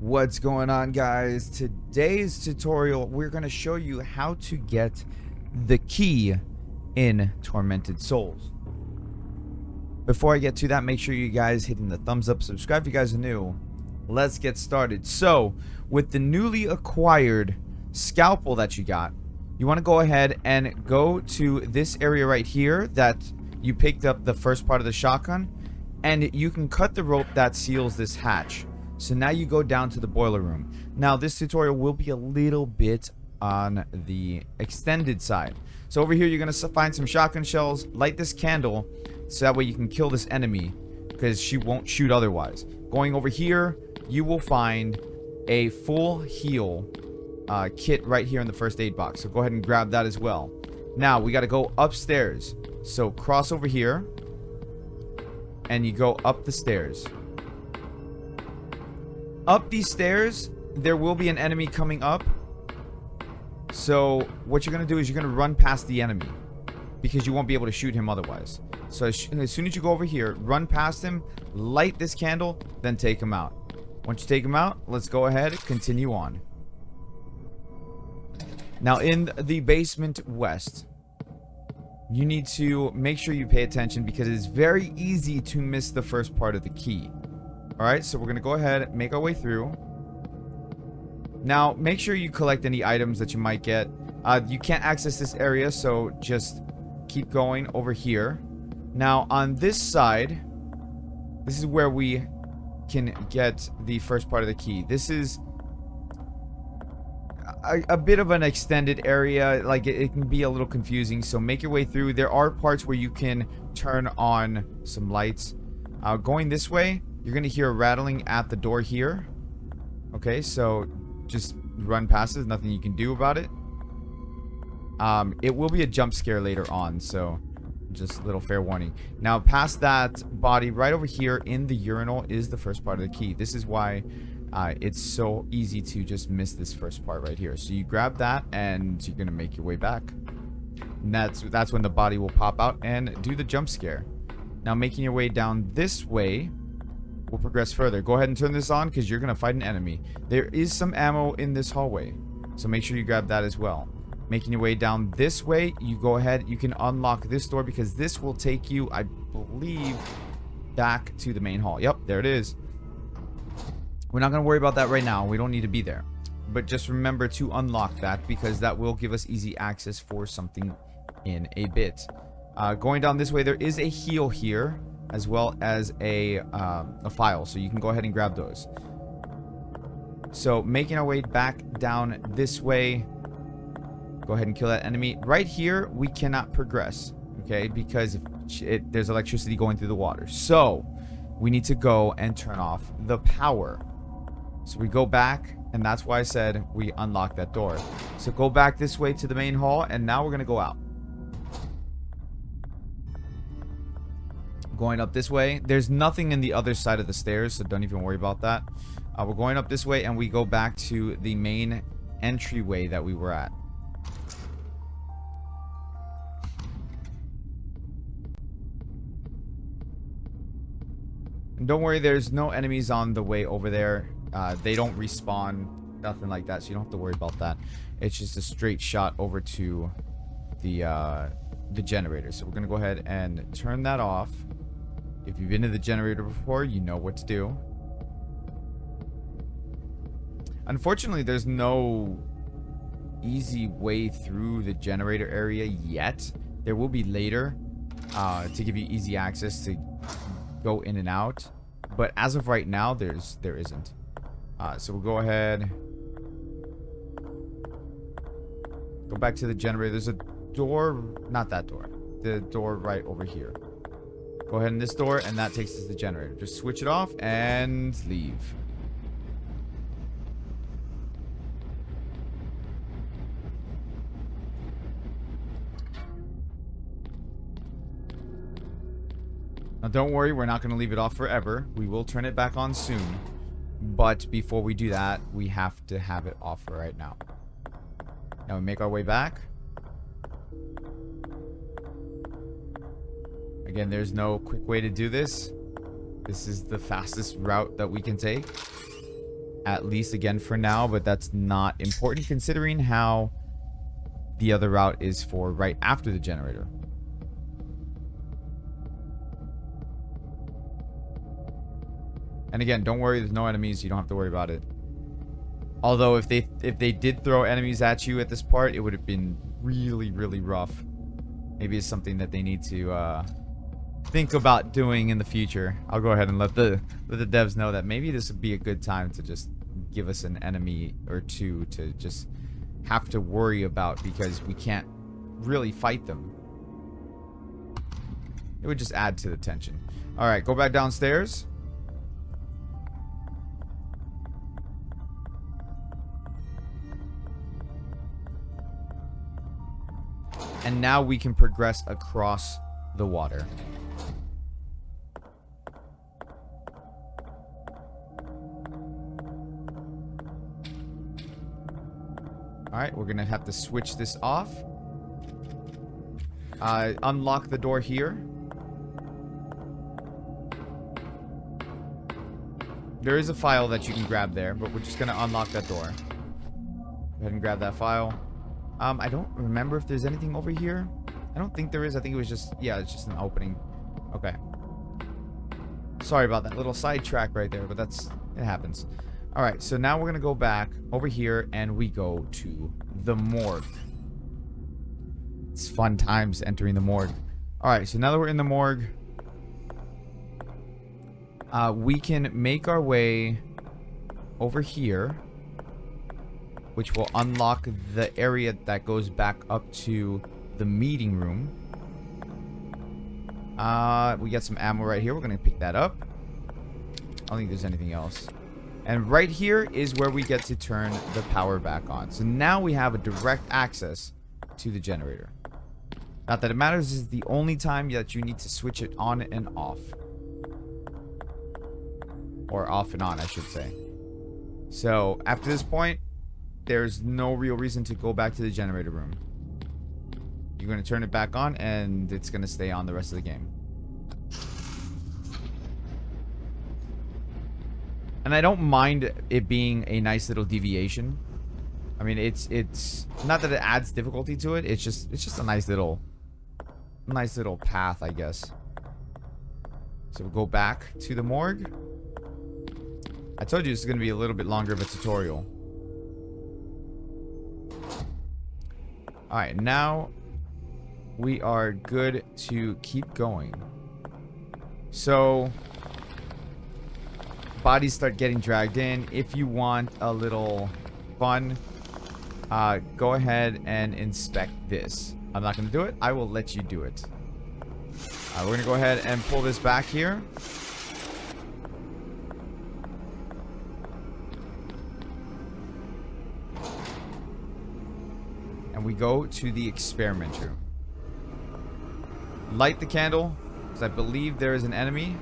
What's going on, guys? Today's tutorial, we're going to show you how to get the key in Tormented Souls. Before I get to that, make sure you guys hitting the thumbs up, subscribe if you guys are new. Let's get started. So, with the newly acquired scalpel that you got, you want to go ahead and go to this area right here that you picked up the first part of the shotgun, and you can cut the rope that seals this hatch. So now you go down to the boiler room. Now this tutorial will be a little bit on the extended side. So over here you're going to find some shotgun shells, light this candle, so that way you can kill this enemy, because she won't shoot otherwise. Going over here, you will find a full heal kit right here in the first aid box. So go ahead and grab that as well. Now we got to go upstairs. So cross over here, and you go up the stairs. Up these stairs, there will be an enemy coming up. So what you're going to do is you're going to run past the enemy, because you won't be able to shoot him otherwise. So as soon as you go over here, run past him, light this candle, then take him out. Once you take him out, let's go ahead and continue on. Now in the basement west, you need to make sure you pay attention, because it's very easy to miss the first part of the key. Alright, so we're going to go ahead and make our way through. Now, make sure you collect any items that you might get. You can't access this area, so just keep going over here. Now, on this side, this is where we can get the first part of the key. This is a bit of an extended area. Like, it can be a little confusing, so make your way through. There are parts where you can turn on some lights. Going this way, you're going to hear a rattling at the door here. Okay, so just run past it. There's nothing you can do about it. It will be a jump scare later on, so just a little fair warning. Now, past that body right over here in the urinal is the first part of the key. This is why it's so easy to just miss this first part right here. So you grab that, and you're going to make your way back. And that's when the body will pop out and do the jump scare. Now, making your way down this way, we'll progress further. Go ahead and turn this on, because you're going to fight an enemy. There is some ammo in this hallway, so make sure you grab that as well. Making your way down this way, you go ahead, you can unlock this door, because this will take you, I believe, back to the main hall. Yep, there it is. We're not going to worry about that right now. We don't need to be there. But just remember to unlock that, because that will give us easy access for something in a bit. Going down this way, there is a heal here, as well as a file, so you can go ahead and grab those. So making our way back down this way, go ahead and kill that enemy. Right here, we cannot progress, okay, because there's electricity going through the water. So we need to go and turn off the power. So we go back, and that's why I said we unlock that door. So go back this way to the main hall, and now we're going to go out. Going up this way, there's nothing in the other side of the stairs, so don't even worry about that. We're going up this way, and we go back to the main entryway that we were at. And don't worry, there's no enemies on the way over there. They don't respawn, nothing like that, so you don't have to worry about that. It's just a straight shot over to the generator. So we're gonna go ahead and turn that off. If you've been to the generator before, you know what to do. Unfortunately, there's no easy way through the generator area yet. There will be later to give you easy access to go in and out. But as of right now, there isn't. So we'll go ahead. Go back to the generator. There's a door, not that door. The door right over here. Go ahead in this door, and that takes us to the generator. Just switch it off and leave. Now don't worry, we're not going to leave it off forever. We will turn it back on soon. But before we do that, we have to have it off for right now. Now we make our way back. Again, there's no quick way to do this. This is the fastest route that we can take. at least again for now, but that's not important considering how the other route is for right after the generator. And again, don't worry, there's no enemies. You don't have to worry about it. Although if they did throw enemies at you at this part, it would have been really, really rough. Maybe it's something that they need to think about doing in the future. I'll go ahead and let the devs know that maybe this would be a good time to just give us an enemy or two to just have to worry about, because we can't really fight them. It would just add to the tension. Alright, go back downstairs. And now we can progress across the water. Alright, we're gonna have to switch this off. Unlock the door here. There is a file that you can grab there, but we're just gonna unlock that door. Go ahead and grab that file. I don't remember if there's anything over here. I don't think there is. I think it was just, yeah, it's just an opening. Okay. Sorry about that little sidetrack right there, but it happens. Alright, so now we're going to go back over here and we go to the morgue. It's fun times entering the morgue. Alright, so now that we're in the morgue, we can make our way over here, which will unlock the area that goes back up to the meeting room. We got some ammo right here. We're going to pick that up. I don't think there's anything else. And right here is where we get to turn the power back on. So now we have a direct access to the generator. Not that it matters. This is the only time that you need to switch it on and off. Or off and on, I should say. So after this point, there's no real reason to go back to the generator room. You're going to turn it back on and it's going to stay on the rest of the game. And I don't mind it being a nice little deviation. I mean, it's not that it adds difficulty to it. It's just a nice little path, I guess. So we'll go back to the morgue. I told you this is going to be a little bit longer of a tutorial. Alright, now we are good to keep going. So bodies start getting dragged in. If you want a little fun, go ahead and inspect this. I'm not going to do it. I will let you do it. We're going to go ahead and pull this back here. And we go to the experiment room. Light the candle, because I believe there is an enemy.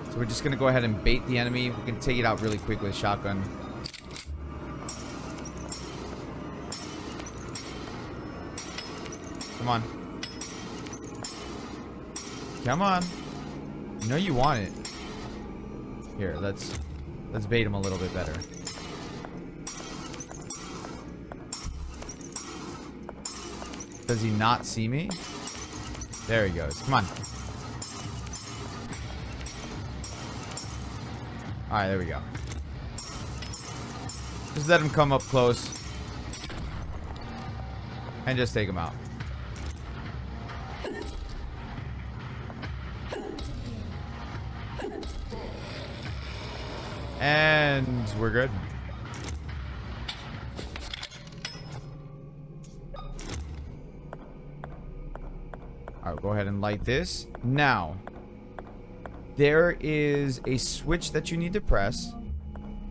So we're just going to go ahead and bait the enemy. We can take it out really quick with a shotgun. Come on. Come on. You know you want it. Here, let's bait him a little bit better. Does he not see me? There he goes. Come on. Alright, there we go. Just let him come up close. And just take him out. And we're good. Alright, go ahead and light this. Now, there is a switch that you need to press.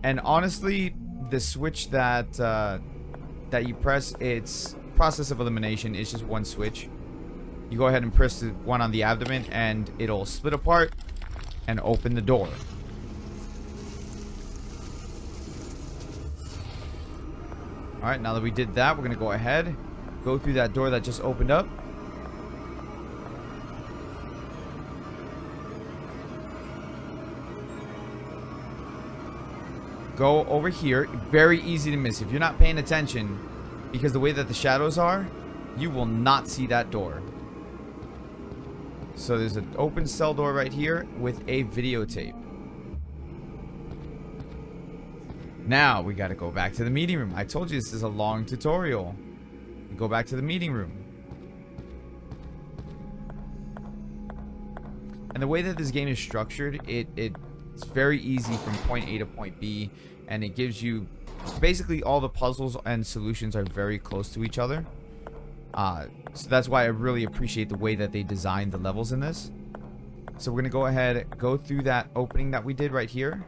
And honestly, the switch that you press, it's process of elimination. It's just one switch. You go ahead and press the one on the abdomen and it'll split apart and open the door. Alright, now that we did that, we're going to go ahead, go through that door that just opened up. go over here. Very easy to miss. If you're not paying attention, because the way that the shadows are, you will not see that door. So there's an open cell door right here with a videotape. Now we got to go back to the meeting room. I told you this is a long tutorial. Go back to the meeting room. And the way that this game is structured, it's very easy from point A to point B, and it gives you basically all the puzzles and solutions are very close to each other. So that's why I really appreciate the way that they designed the levels in this. So we're gonna go ahead, go through that opening that we did right here.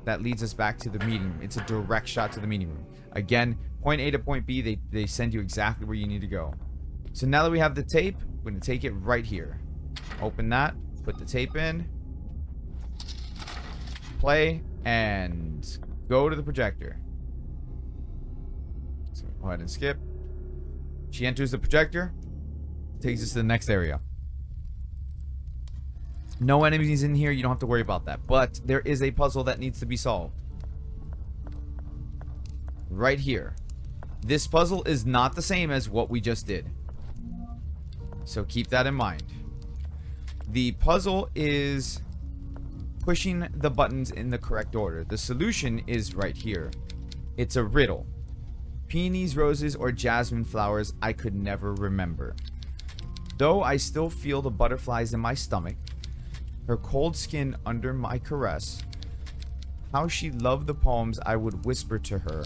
That leads us back to the meeting room. It's a direct shot to the meeting room. Again, point A to point B, they send you exactly where you need to go. So now that we have the tape, we're gonna take it right here. Open that, put the tape in, play, and go to the projector. So go ahead and skip. She enters the projector, takes us to the next area. No enemies in here, you don't have to worry about that. But there is a puzzle that needs to be solved. Right here. This puzzle is not the same as what we just did. So keep that in mind. The puzzle is pushing the buttons in the correct order. The solution is right here. It's a riddle. Peonies, roses, or jasmine flowers I could never remember. Though I still feel the butterflies in my stomach, her cold skin under my caress, how she loved the poems I would whisper to her,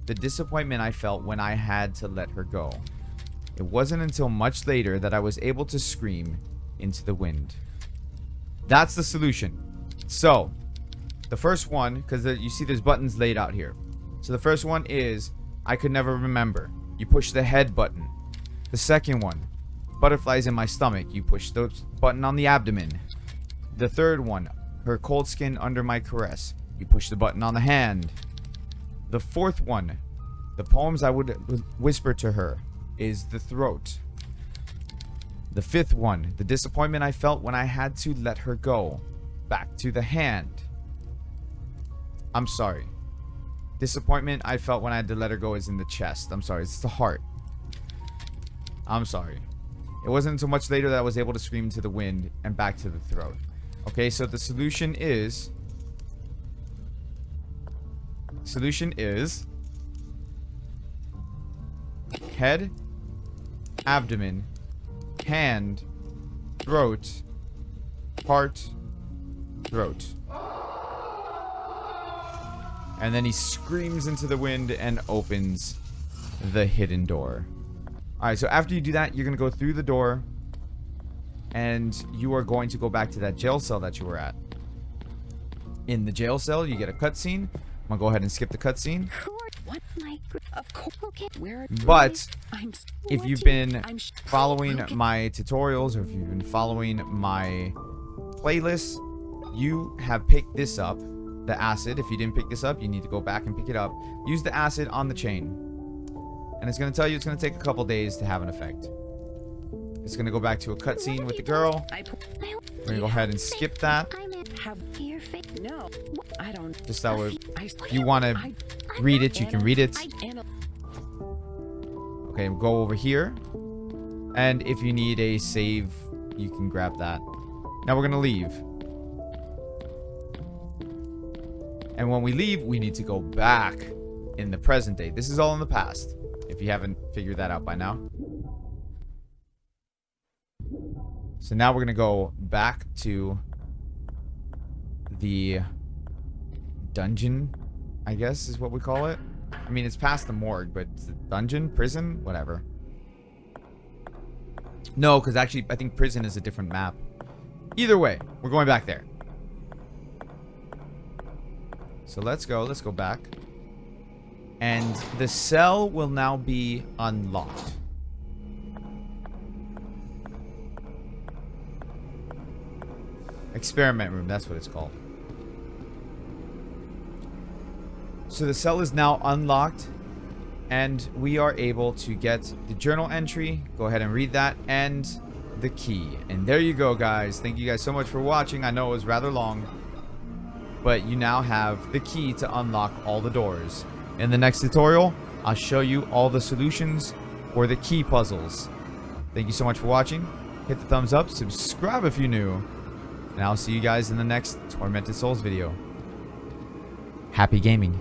the disappointment I felt when I had to let her go. It wasn't until much later that I was able to scream into the wind. That's the solution. So, the first one, because you see there's buttons laid out here. So the first one is, I could never remember. You push the head button. The second one, butterflies in my stomach. You push the button on the abdomen. The third one, her cold skin under my caress. You push the button on the hand. The fourth one, the poems I would whisper to her, is the throat. The fifth one, the disappointment I felt when I had to let her go. Back to the hand. I'm sorry. Disappointment I felt when I had to let her go is in the chest. I'm sorry, it's the heart. I'm sorry. It wasn't until much later that I was able to scream into the wind and back to the throat. Okay, so the solution is head, abdomen, hand, throat, heart, throat. And then he screams into the wind and opens the hidden door. Alright, so after you do that, you're going to go through the door. And you are going to go back to that jail cell that you were at. In the jail cell, you get a cutscene. I'm going to go ahead and skip the cutscene. But if you've been following my tutorials, or if you've been following my playlist, you have picked this up. The acid. If you didn't pick this up, you need to go back and pick it up. Use the acid on the chain. And it's going to tell you it's going to take a couple days to have an effect. It's going to go back to a cutscene with the girl. We're going to go ahead and skip that. Just that way, if you want to read it, you can read it. Okay, go over here. And if you need a save, you can grab that. Now we're going to leave. And when we leave, we need to go back in the present day. This is all in the past, if you haven't figured that out by now. So now we're going to go back to the dungeon, I guess is what we call it. I mean, it's past the morgue, but it's the dungeon, prison, whatever. No, because actually, I think prison is a different map. Either way, we're going back there. So let's go back. And the cell will now be unlocked. Experiment room, that's what it's called. So the cell is now unlocked, and we are able to get the journal entry. Go ahead and read that, and the key. And there you go, guys. Thank you guys so much for watching. I know it was rather long. but you now have the key to unlock all the doors. In the next tutorial, I'll show you all the solutions for the key puzzles. Thank you so much for watching. Hit the thumbs up, subscribe if you're new, and I'll see you guys in the next Tormented Souls video. Happy gaming.